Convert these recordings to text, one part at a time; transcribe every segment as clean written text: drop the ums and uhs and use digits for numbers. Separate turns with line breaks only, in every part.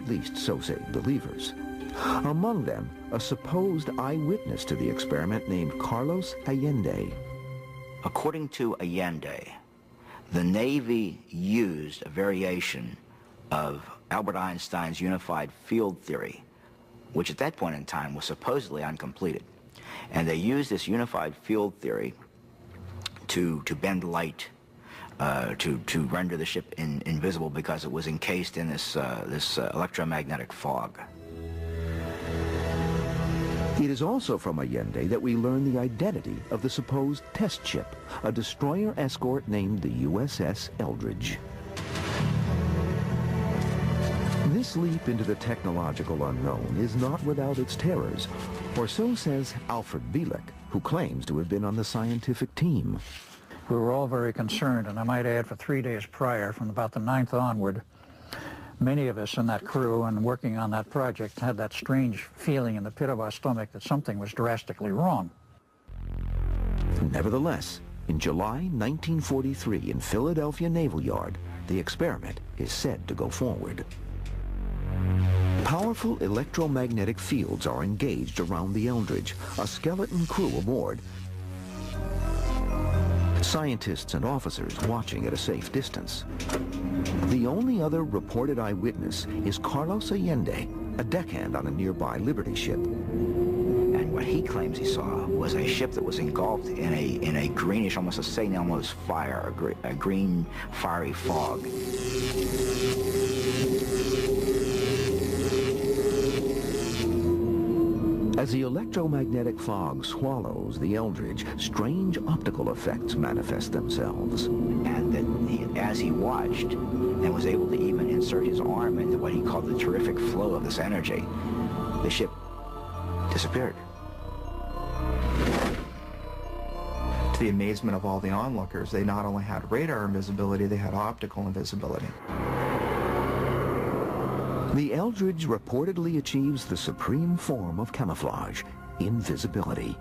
At least so say believers. Among them, a supposed eyewitness to the experiment named Carlos Allende.
According to Allende, the Navy used a variation of Albert Einstein's unified field theory, which at that point in time was supposedly uncompleted. And they used this unified field theory to bend light, to render the ship invisible because it was encased in this electromagnetic fog.
It is also from Allende that we learn the identity of the supposed test ship, a destroyer escort named the USS Eldridge. This leap into the technological unknown is not without its terrors, or so says Alfred Bielek, who claims to have been on the scientific team.
We were all very concerned, and I might add for 3 days prior, from about the 9th onward, many of us in that crew and working on that project had that strange feeling in the pit of our stomach that something was drastically wrong.
Nevertheless, in July 1943 in Philadelphia Naval Yard, the experiment is said to go forward. Powerful electromagnetic fields are engaged around the Eldridge, a skeleton crew aboard. Scientists and officers watching at a safe distance. The only other reported eyewitness is Carlos Allende, a deckhand on a nearby Liberty ship.
And what he claims he saw was a ship that was engulfed in a greenish, almost a St. Elmo's fire, a green fiery fog.
As the electromagnetic fog swallows the Eldridge, strange optical effects manifest themselves.
And that as he watched and was able to even insert his arm into what he called the terrific flow of this energy, the ship disappeared.
To the amazement of all the onlookers, they not only had radar invisibility, they had optical invisibility.
The Eldridge reportedly achieves the supreme form of camouflage, invisibility.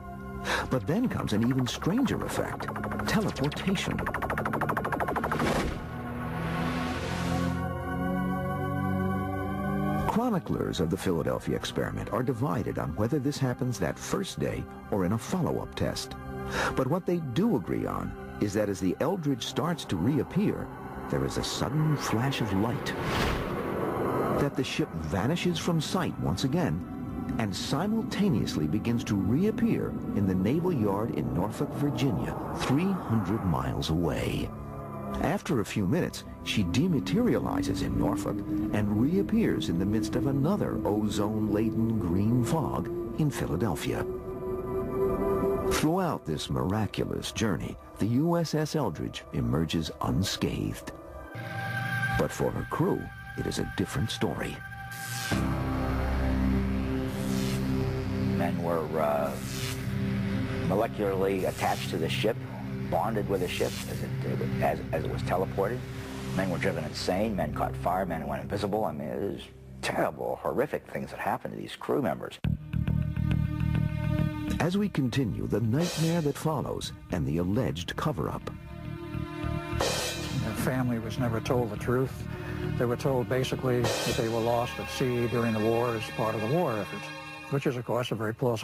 But then comes an even stranger effect, teleportation. Chroniclers of the Philadelphia experiment are divided on whether this happens that first day or in a follow-up test. But what they do agree on is that as the Eldridge starts to reappear, there is a sudden flash of light, that the ship vanishes from sight once again and simultaneously begins to reappear in the naval yard in Norfolk, Virginia, 300 miles away. After a few minutes, she dematerializes in Norfolk and reappears in the midst of another ozone-laden green fog in Philadelphia. Throughout this miraculous journey, the USS Eldridge emerges unscathed. But for her crew, it is a different story.
Men were molecularly attached to the ship, bonded with the ship as it was teleported. Men were driven insane, men caught fire, men went invisible. I mean, it is terrible, horrific things that happened to these crew members.
As we continue, the nightmare that follows and the alleged cover-up.
Their family was never told the truth. They were told basically that they were lost at sea during the war as part of the war effort, which is, of course, a very plausible